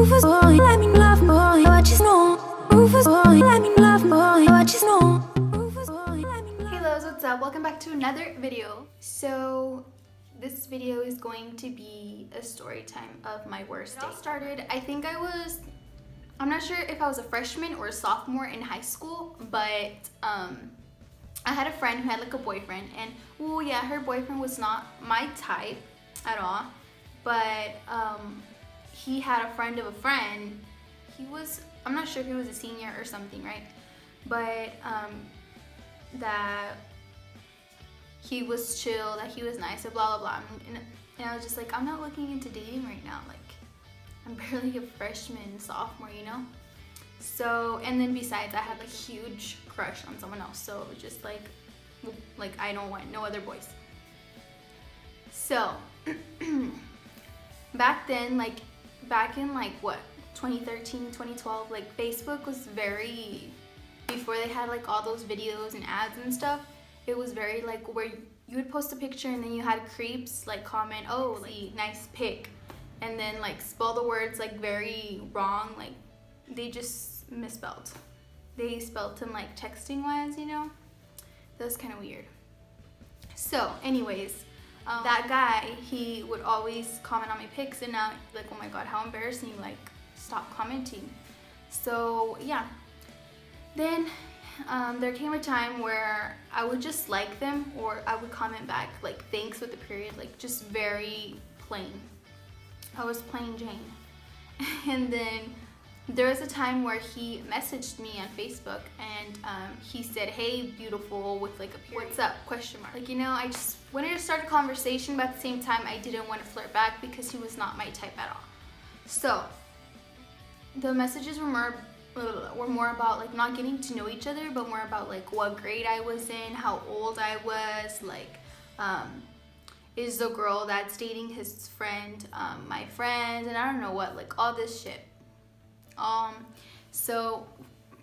Rufus boy, let me love boy, what you know. Rufus boy, let me love boy, what you know. Rufus boy, let me love. Hey loves, what's up? Welcome back to another video. So this video is going to be a story time of my worst day. It all started, I think I'm not sure if I was a freshman or a sophomore in high school, but I had a friend who had like a boyfriend, and oh yeah, her boyfriend was not my type at all, but he had a friend of a friend. I'm not sure if he was a senior or something, right? But that he was chill, that he was nice, blah blah blah. And I was just like, I'm not looking into dating right now. Like, I'm barely a freshman, sophomore, you know? So, and then besides, I had like a huge crush on someone else. So it was just like I don't want no other boys. So back then, back in what, 2013, 2012, like Facebook was very, before they had like all those videos and ads and stuff, it was very like where you would post a picture and then you had creeps like comment, oh, like, nice pic, and then like spell the words like very wrong, like they just misspelled. They spelled them like texting wise, you know? That was kind of weird. So anyways, that guy, he would always comment on my pics, and now like, oh my god, how embarrassing, like stop commenting. So yeah, then there came a time where I would just like them, or I would comment back like thanks with a period, like just very plain. I was plain Jane. And then there was a time where he messaged me on Facebook, and he said, hey beautiful, with like a period. What's up, question mark. Like, you know, I just wanted to start a conversation, but at the same time I didn't want to flirt back because he was not my type at all. So the messages were more about like not getting to know each other, but more about like what grade I was in, how old I was, like is the girl that's dating his friend my friend, and I don't know what, like all this shit. So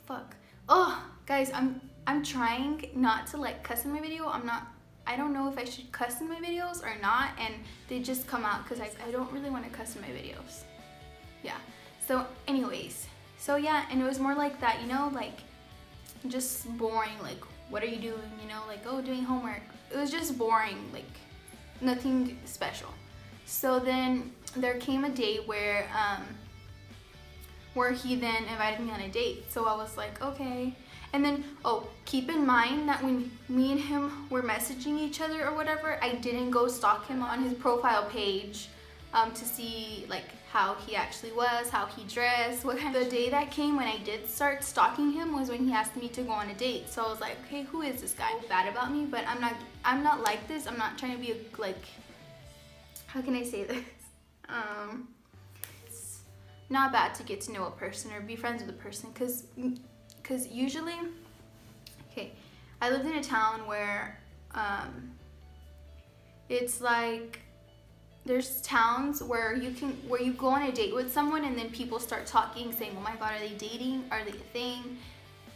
fuck. Oh guys, I'm trying not to like cuss in my video. I don't know if I should cuss in my videos or not, and they just come out because I don't really want to cuss in my videos. Yeah. So anyways, so yeah, and it was more like that, you know, like just boring, like what are you doing, you know, like, oh, doing homework. It was just boring, like nothing special. So then there came a day where he then invited me on a date. So I was like, okay. And then, oh, keep in mind that when me and him were messaging each other or whatever, I didn't go stalk him on his profile page to see like how he actually was, how he dressed, what kind of. The day that came when I did start stalking him was when he asked me to go on a date. So I was like, okay, who is this guy? Bad about me, but I'm not like this. I'm not trying to be like, how can I say this? It's not bad to get to know a person or be friends with a person, because usually, okay, I lived in a town where it's like, there's towns where you go on a date with someone and then people start talking, saying, oh my god, are they dating, are they a thing?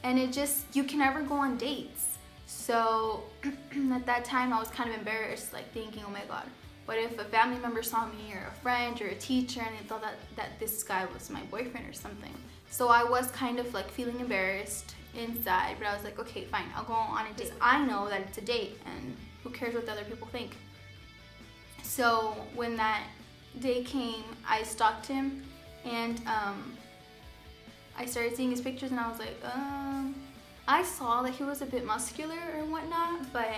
And it just, you can never go on dates. So at that time I was kind of embarrassed, like thinking, oh my god, what if a family member saw me, or a friend or a teacher, and they thought that this guy was my boyfriend or something. So I was kind of like feeling embarrassed inside, but I was like, okay, fine, I'll go on a date. I know that it's a date, and who cares what the other people think. So when that day came, I stalked him, and I started seeing his pictures, and I was like, I saw that he was a bit muscular or whatnot, but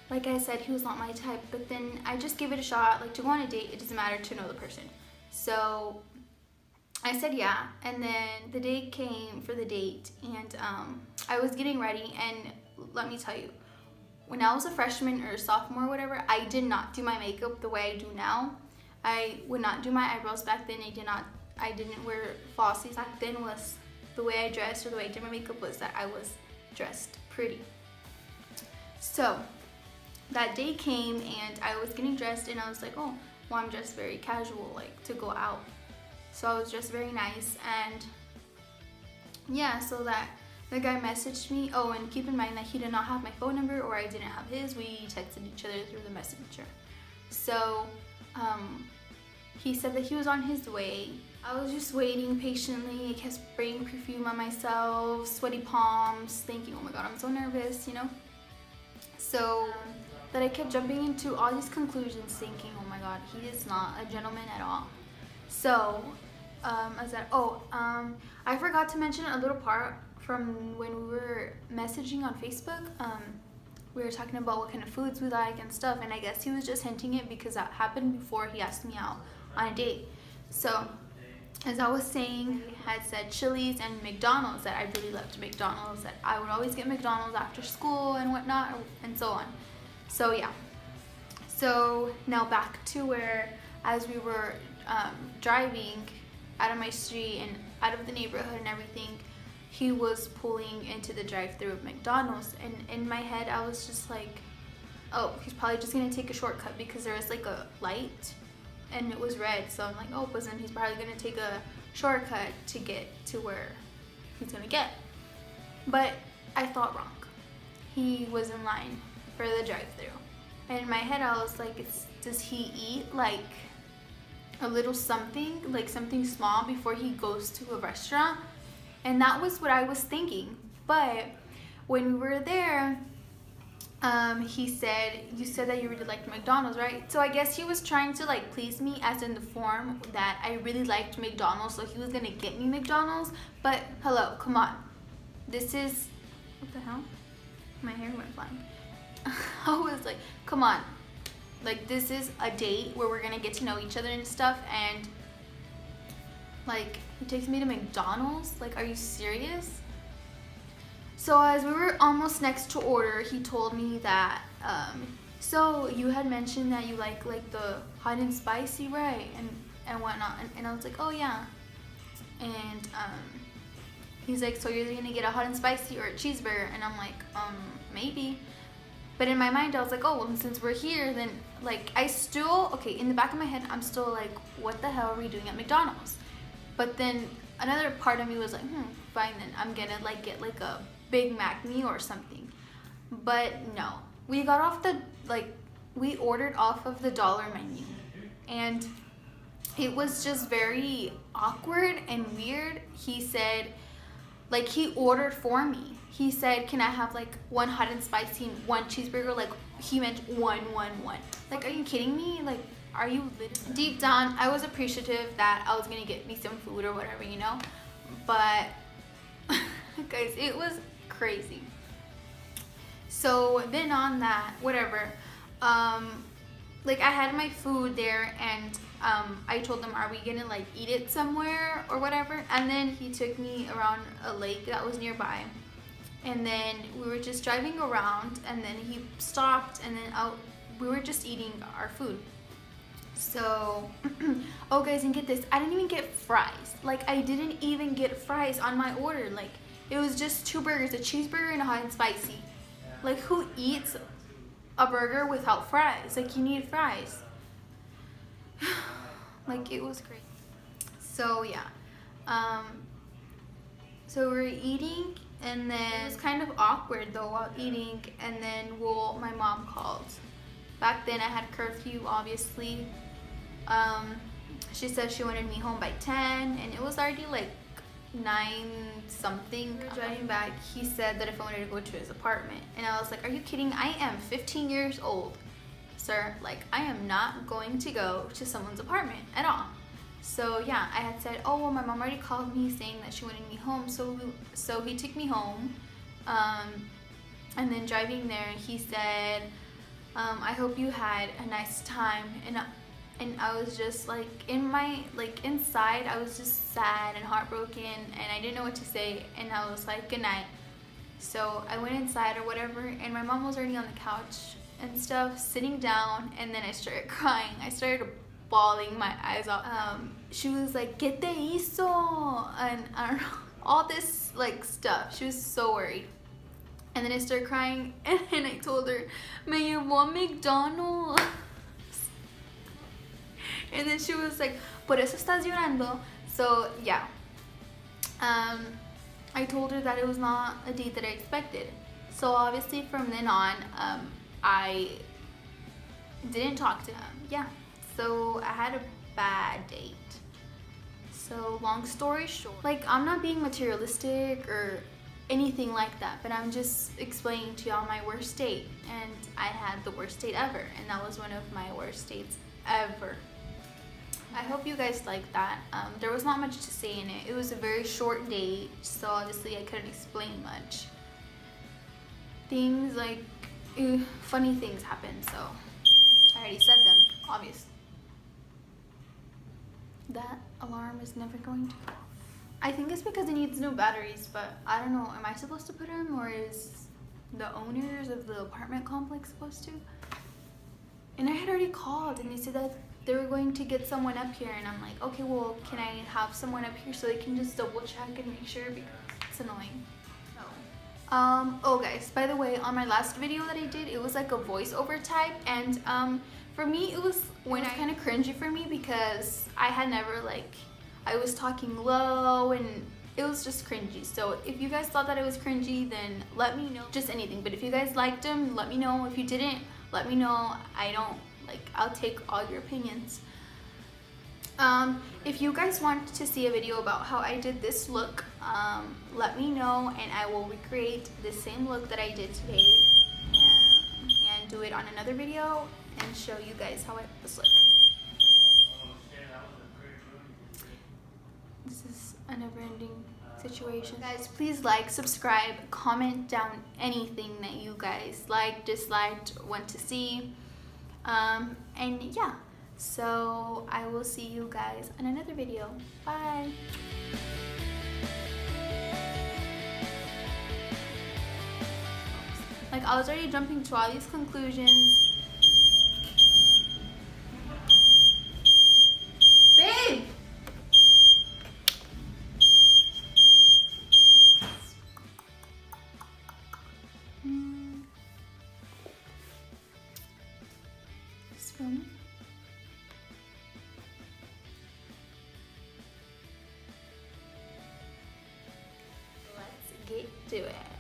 like I said, he was not my type. But then I just gave it a shot. Like, to go on a date, it doesn't matter to know the person. So I said yeah, and then the day came for the date, and I was getting ready, and let me tell you, when I was a freshman or a sophomore or whatever, I did not do my makeup the way I do now. I would not do my eyebrows back then. I didn't wear falsies back then. Was the way I dressed, or the way I did my makeup, was that I was dressed pretty. So that day came, and I was getting dressed, and I was like, oh, well, I'm dressed very casual, like to go out. So I was dressed very nice, and yeah, so that the guy messaged me. Oh, and keep in mind that he did not have my phone number, or I didn't have his. We texted each other through the messenger. So he said that he was on his way. I was just waiting patiently. I kept spraying perfume on myself, sweaty palms, thinking, oh my god, I'm so nervous, you know? So that I kept jumping into all these conclusions, thinking, oh my god, he is not a gentleman at all. So I said, I forgot to mention a little part from when we were messaging on Facebook. We were talking about what kind of foods we like and stuff, and I guess he was just hinting it because that happened before he asked me out on a date. So as I was saying, I had said Chili's and McDonald's, that I really loved McDonald's, that I would always get McDonald's after school and whatnot, and so on. So yeah. So now back to where, as we were driving out of my street and out of the neighborhood and everything, he was pulling into the drive-thru of McDonald's, and in my head I was just like, oh, he's probably just gonna take a shortcut because there was like a light and it was red. So I'm like, oh, but then he's probably gonna take a shortcut to get to where he's gonna get. But I thought wrong. He was in line for the drive-thru, and in my head I was like, does he eat like a little something, like something small, before he goes to a restaurant? And that was what I was thinking. But when we were there, he said, you said that you really liked McDonald's, right? So I guess he was trying to like please me, as in the form that I really liked McDonald's, so he was gonna get me McDonald's. But hello, come on. This is, what the hell? My hair went flying. I was like, come on. Like, this is a date where we're gonna get to know each other and stuff, and like, he takes me to McDonald's? Like, are you serious? So as we were almost next to order, he told me that, so you had mentioned that you like the hot and spicy, right? And whatnot. And I was like, oh yeah. And he's like, so you're gonna get a hot and spicy or a cheeseburger? And I'm like, maybe. But in my mind, I was like, oh, well, since we're here, then, like, in the back of my head, I'm still like, what the hell are we doing at McDonald's? But then another part of me was like, fine, then I'm gonna like get like a Big Mac meal or something. But no, we ordered off of the dollar menu, and it was just very awkward and weird. He said, like, he ordered for me. He said, can I have like one hot and spicy and one cheeseburger? Like, he meant one. Like, are you kidding me? Like, are you deep down, I was appreciative that I was gonna get me some food or whatever, you know? But guys, it was crazy. So then on that, whatever, like, I had my food there, and I told them, are we gonna like eat it somewhere or whatever? And then he took me around a lake that was nearby, and then we were just driving around, and then he stopped, and then we were just eating our food. So, oh guys, and get this, I didn't even get fries. Like, I didn't even get fries on my order. Like, it was just 2 burgers, a cheeseburger and a hot and spicy. Like, who eats a burger without fries? Like, you need fries. Like, it was great. So yeah, so we're eating, and then it was kind of awkward though while eating, and then my mom called. Back then I had curfew, obviously. She said she wanted me home by 10, and it was already like 9 something. We were driving back. He said that if I wanted to go to his apartment, and I was like, are you kidding? I am 15 years old, sir. Like, I am not going to go to someone's apartment at all. So yeah, I had said, oh well, my mom already called me saying that she wanted me home, so he took me home. And then driving there, he said, I hope you had a nice time. And I was just like, inside, I was just sad and heartbroken, and I didn't know what to say, and I was like, good night. So I went inside or whatever, and my mom was already on the couch and stuff, sitting down, and then I started crying. I started bawling my eyes out. She was like, ¿Qué te hizo? And I don't know, all this like stuff. She was so worried. And then I started crying, and I told her, me llevó a McDonald's. And then she was like, por eso estás llorando. So yeah, I told her that it was not a date that I expected. So obviously from then on, I didn't talk to him. Yeah, so I had a bad date. So long story short, like I'm not being materialistic or anything like that, but I'm just explaining to y'all my worst date, and I had the worst date ever, and that was one of my worst dates ever. I hope you guys like that. There was not much to say in it. It was a very short date, so obviously I couldn't explain much. Things like funny things happened, so I already said them, obviously. That alarm is never going to go off. I think it's because it needs new batteries, but I don't know. Am I supposed to put them, or is the owners of the apartment complex supposed to? And I had already called, and they said that they were going to get someone up here, and I'm like, okay, well, can I have someone up here so they can just double check and make sure, because it's annoying. Oh guys, by the way, on my last video that I did, it was like a voiceover type, and for me it was kind of cringy for me, because I had never, like, I was talking low and it was just cringy. So if you guys thought that it was cringy, then let me know. Just anything, but if you guys liked them, let me know. If you didn't, let me know. I'll take all your opinions. If you guys want to see a video about how I did this look, let me know, and I will recreate the same look that I did today and do it on another video and show you guys how it was look. This is a never-ending situation. Guys, please like, subscribe, comment down anything that you guys liked, disliked, want to see. And yeah, so I will see you guys in another video. Bye. Like, I was already jumping to all these conclusions. Babe! Film. Let's get to it.